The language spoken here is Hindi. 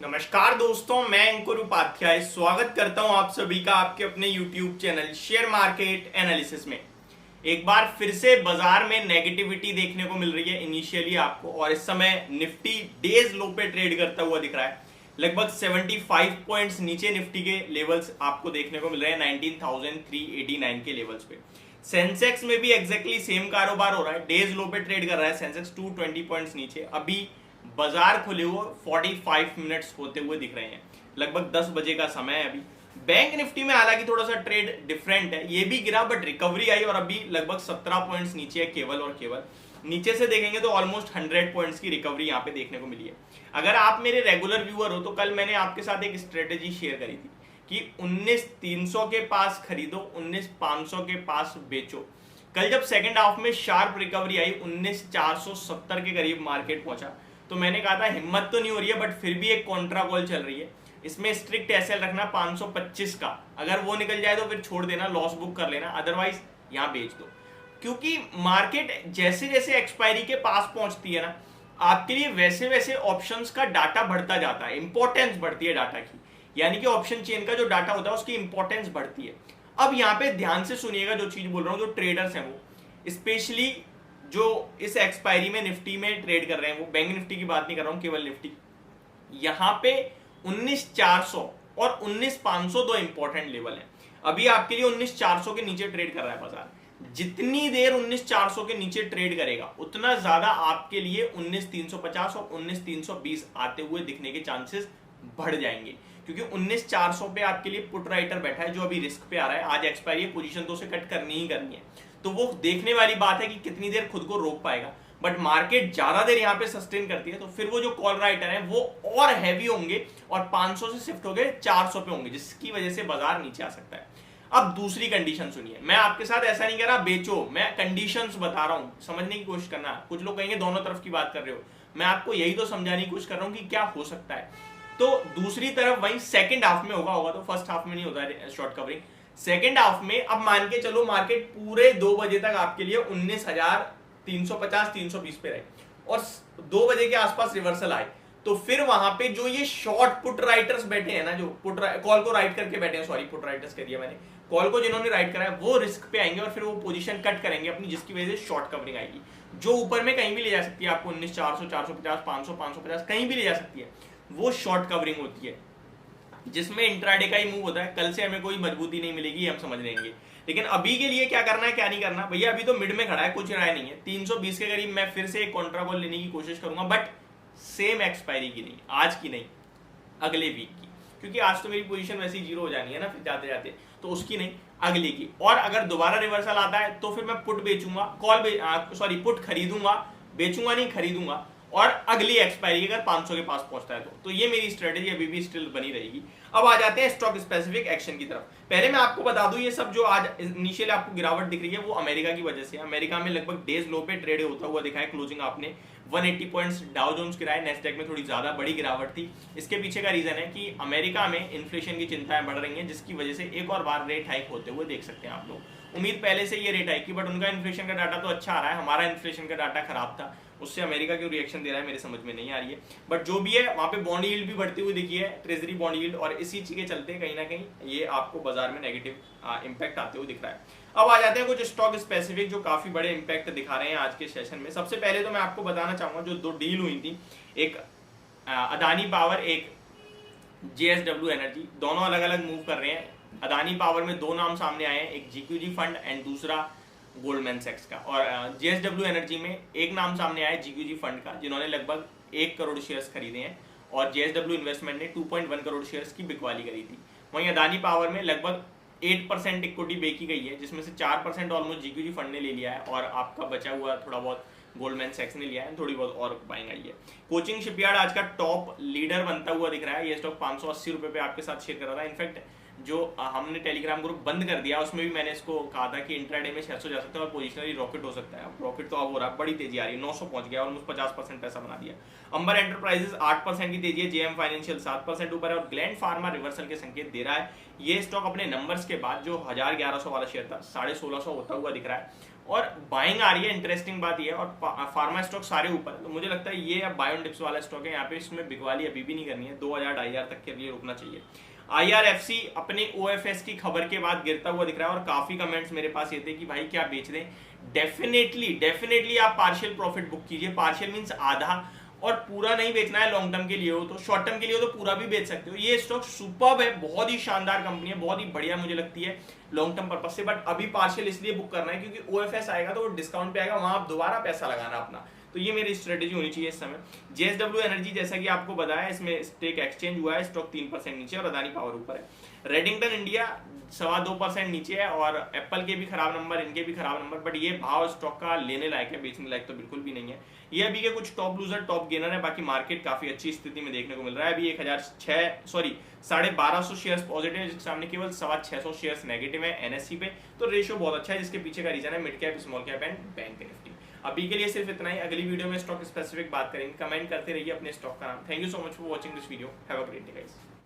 नमस्कार दोस्तों, मैं अंकुर उपाध्याय स्वागत करता हूं आप सभी का आपके अपने YouTube channel share market analysis में। एक बार फिर से बाजार में नेगेटिविटी देखने को मिल रही है इनिशियली आपको, और इस समय निफ्टी डेज लो पे ट्रेड करता हुआ दिख रहा है। लगभग 75 पॉइंट्स नीचे निफ्टी के लेवल्स आपको देखने को मिल रहे हैं 19,389 के लेवल्स पे। सेंसेक्स में भी एग्जैक्टली सेम कारोबार हो रहा है, डेज लो पे ट्रेड कर रहा है सेंसेक्स 220 पॉइंट्स नीचे। अभी बाजार खुले हुए 45 मिनट्स होते हुए दिख रहे हैं, लगभग 10 बजे का समय है अभी। बैंक निफ्टी में हालांकि थोड़ा सा ट्रेड डिफरेंट है, ये भी गिरा बट रिकवरी आई और अभी लगभग 17 पॉइंट्स नीचे है केवल और केवल। नीचे से देखेंगे तो ऑलमोस्ट 100 पॉइंट्स की रिकवरी यहाँ पे देखने को मिली है। अगर आप मेरे रेगुलर व्यूअर हो तो कल मैंने आपके साथ एक स्ट्रेटेजी शेयर करी थी कि 19,300 के पास खरीदो, 19,500 के पास बेचो। कल जब सेकंड हाफ में शार्प रिकवरी आई, 19,470 के करीब मार्केट पहुंचा, तो मैंने कहा था हिम्मत तो नहीं हो रही है बट फिर भी एक कॉन्ट्रा कॉल चल रही है, इसमें स्ट्रिक्ट एसएल रखना 525 का। अगर वो निकल जाए तो फिर छोड़ देना, लॉस बुक कर लेना, अदरवाइज यहाँ बेच दो। क्योंकि मार्केट जैसे जैसे एक्सपायरी के पास पहुंचती है ना, आपके लिए वैसे वैसे ऑप्शंस का डाटा बढ़ता जाता है, इंपॉर्टेंस बढ़ती है डाटा की, यानी कि ऑप्शन चेन का जो डाटा होता है उसकी इंपॉर्टेंस बढ़ती है। अब यहाँ पे ध्यान से सुनिएगा जो चीज बोल रहा हूँ, जो ट्रेडर्स हैं वो स्पेशली जो इस एक्सपायरी में निफ्टी में ट्रेड कर रहे हैं, वो बैंक निफ्टी की बात नहीं कर रहा हूं, केवल निफ्टी। यहां पे 19,400 और 19,500 दो इंपॉर्टेंट लेवल हैं। अभी आपके लिए 19,400 के नीचे ट्रेड कर रहा है बाजार। जितनी देर 19,400 के नीचे ट्रेड करेगा उतना ज्यादा आपके लिए 19,350 और 19,320 आते हुए दिखने के चांसेस बढ़ जाएंगे, क्योंकि 19,400 पे आपके लिए पुट राइटर बैठा है जो अभी रिस्क पे आ रहा है। आज एक्सपायरी पोजीशन तो उसे कट करनी ही करनी है, तो वो देखने वाली बात है कि कितनी देर खुद को रोक पाएगा। बट मार्केट ज्यादा देर यहाँ पे सस्टेन करती है तो फिर वो जो कॉल राइटर है वो और हैवी होंगे और 500 से शिफ्ट हो गए 400 पे होंगे, जिसकी वजह से बाजार नीचे आ सकता है। अब दूसरी कंडीशन सुनिए, मैं आपके साथ ऐसा नहीं कह रहा बेचो, मैं कंडीशंस बता रहा हूं, समझने की कोशिश करना। कुछ लोग कहेंगे दोनों तरफ की बात कर रहे हो, मैं आपको यही तो समझाने की कोशिश कर रहा हूं कि क्या हो सकता है। तो दूसरी तरफ वही सेकंड हाफ में होगा तो फर्स्ट हाफ में नहीं होता है शॉर्ट कवरिंग। सेकंड हाफ में अब मान के चलो मार्केट पूरे 2 बजे तक आपके लिए 19,350 320 पे रहे और 2 बजे के आसपास रिवर्सल आए, तो फिर वहां पे जो ये शॉर्ट पुट राइटर्स बैठे हैं ना, जो पुट कॉल को राइट करके बैठे हैं, सॉरी पुट राइटर्स कह दिया मैंने, कॉल को जिन्होंने राइट करा है वो रिस्क पे आएंगे और फिर वो पोजीशन कट करेंगे अपनी, जिसकी वजह से शॉर्ट कवरिंग आएगी जो ऊपर में कहीं भी ले जा सकती है आपको। 19,400 450 500 550 कहीं भी ले जा सकती है, वो शॉर्ट कवरिंग होती है जिसमें इंट्राडे का ही मूव होता है। कल से हमें कोई मजबूती नहीं मिलेगी, हम समझ लेंगे। लेकिन अभी के लिए क्या करना है क्या नहीं करना, भैया अभी तो मिड में खड़ा है, कुछ राय नहीं है। 320 के करीब मैं फिर से एक कॉन्ट्रा कॉल लेने की कोशिश करूंगा, बट सेम एक्सपायरी की नहीं, आज की नहीं, अगले वीक की, क्योंकि आज तो मेरी पोजीशन वैसे ही जीरो हो जानी है ना फिर जाते जाते, तो उसकी नहीं, अगले की। और अगर दोबारा रिवर्सल आता है तो फिर मैं पुट बेचूंगा, सॉरी पुट खरीदूंगा, बेचूंगा नहीं खरीदूंगा, और अगली एक्सपायरी अगर 500 के पास पहुंचता है तो ये मेरी स्ट्रेटेजी अभी भी स्टिल बनी रहेगी। अब आ जाते हैं स्टॉक स्पेसिफिक एक्शन की तरफ। पहले मैं आपको बता दूं, ये सब जो आज इनिशियल आपको गिरावट दिख रही है वो अमेरिका की वजह से। अमेरिका में लगभग डेज लो पे ट्रेड होता हुआ दिखा है, क्लोजिंग आपने 180 पॉइंट्स डाउ जोन्स गिराए, नेस्डैक में थोड़ी ज्यादा बड़ी गिरावट थी। इसके पीछे का रीजन है कि अमेरिका में इन्फ्लेशन की चिंताएं बढ़ रही हैं, जिसकी वजह से एक और बार रेट हाइक होते हुए देख सकते हैं आप लोग। उम्मीद पहले से ये रेट हाइक की, बट उनका इन्फ्लेशन का डाटा तो अच्छा आ रहा है, हमारा इन्फ्लेशन का डाटा खराब था, उससे अमेरिका क्यों रिएक्शन दे रहा है मेरे समझ में नहीं आ रही है। बट जो भी है वहां पे बॉन्ड यील्ड भी बढ़ती हुई दिखी है, ट्रेजरी बॉन्ड यील्ड, और इसी चीज के चलते कहीं ना कहीं ये आपको बाजार में नेगेटिव इंपैक्ट आते हुए दिख रहा है। अब आ जाते हैं कुछ स्टॉक स्पेसिफिक जो काफी बड़े इंपैक्ट दिखा रहे हैं आज के सेशन में। सबसे पहले तो मैं आपको बताना चाहूंगा जो 2 डील हुई थी, एक अदानी पावर, एक जेएसडब्ल्यू एनर्जी, दोनों अलग अलग मूव कर रहे हैं। अदानी पावर में 2 नाम सामने आए हैं, एक जीक्यूजी फंड एंड दूसरा गोल्डमैन सैक्स का, और जेएसडब्ल्यू एनर्जी में एक नाम सामने आया है जीक्यूजी फंड का, जिन्होंने लगभग 1 करोड़ शेयर्स खरीदे हैं, और जेएसडब्ल्यू इन्वेस्टमेंट ने 2.1 करोड़ शेयर्स की बिकवाली करी थी। वहीं अदानी पावर में लगभग 8% इक्विटी बेची गई है, जिसमें से 4% ऑलमोस्ट जीक्यूजी फंड ने ले लिया है और आपका बचा हुआ थोड़ा बहुत गोल्डमैन सैक्स ने लिया है, थोड़ी बहुत और बाइंग आई है। कोचिंग शिपयार्ड आज का टॉप लीडर बनता हुआ दिख रहा है, ये स्टॉक 580 रुपए पे आपके साथ शेयर कर रहा था। इनफैक्ट जो हमने टेलीग्राम ग्रुप बंद कर दिया उसमें भी मैंने इसको कहा था कि इंट्राडे में 600 जा सकता है और पोजिशनरी रॉकेट हो सकता है। रॉकेट तो अब हो रहा है, बड़ी तेजी आ रही है, 900 पहुंच गया, ऑलमोस्ट 50% पैसा बना दिया। अंबर एंटरप्राइजेस 8% की तेजी है, जेएम फाइनेंशियल 7% ऊपर है, और ग्लैंड फार्मा रिवर्सल के संकेत दे रहा है। ये स्टॉक अपने नंबर्स के बाद जो 1100 वाला शेयर था 1650 होता हुआ दिख रहा है, और बाइंग आ रही है। इंटरेस्टिंग बात ये है, और फार्मा स्टॉक सारे ऊपर है, तो मुझे लगता है ये अब बाय ऑन डिप्स वाला स्टॉक है, यहाँ पे इसमें बिकवाली अभी भी नहीं करनी है, 2000 IR तक के लिए रुकना चाहिए। IRFC अपने OFS की खबर के बाद गिरता हुआ दिख रहा है, और काफी कमेंट्स मेरे पास ये थे कि भाई क्या बेच दें। डेफिनेटली आप पार्शियल प्रॉफिट बुक कीजिए। पार्शियल मींस आधा, और पूरा नहीं बेचना है लॉन्ग टर्म के लिए हो तो, शॉर्ट टर्म के लिए हो तो पूरा भी बेच सकते हो। ये स्टॉक सुपर्ब है, बहुत ही शानदार कंपनी है, बहुत ही बढ़िया मुझे लगती है लॉन्ग टर्म पर्पस से। बट अभी पार्शियल इसलिए बुक करना है क्योंकि OFS आएगा तो वो डिस्काउंट पे आएगा, वहां आप दोबारा पैसा लगाना अपना, तो ये मेरी स्ट्रेटेजी होनी चाहिए इस समय। JSW एनर्जी जैसा कि आपको बताया, इसमें स्टेक एक्सचेंज हुआ है, स्टॉक 3% नीचे, और अदानी पावर ऊपर है। रेडिंगटन इंडिया 2.25% नीचे है, और एप्पल के भी खराब नंबर, इनके भी खराब नंबर, बट ये भाव स्टॉक का लेने लायक है, बेचने लायक तो बिल्कुल भी नहीं है। ये अभी के कुछ टॉप लूजर टॉप गेनर है, बाकी मार्केट काफी अच्छी स्थिति में देखने को मिल रहा है। अभी 1250 शेयर्स पॉजिटिव है, जिसके सामने केवल 650 शेयर्स नेगेटिव है NSE पे, तो रेशियो बहुत अच्छा है, जिसके पीछे का रीजन है mid cap, small cap and bank Nifty. अभी के लिए सिर्फ इतना ही, अगली वीडियो में स्टॉक स्पेसिफिक बात करेंगे। कमेंट करते रहिए अपने स्टॉक का नाम। Thank you so much for watching this video, have a great day guys.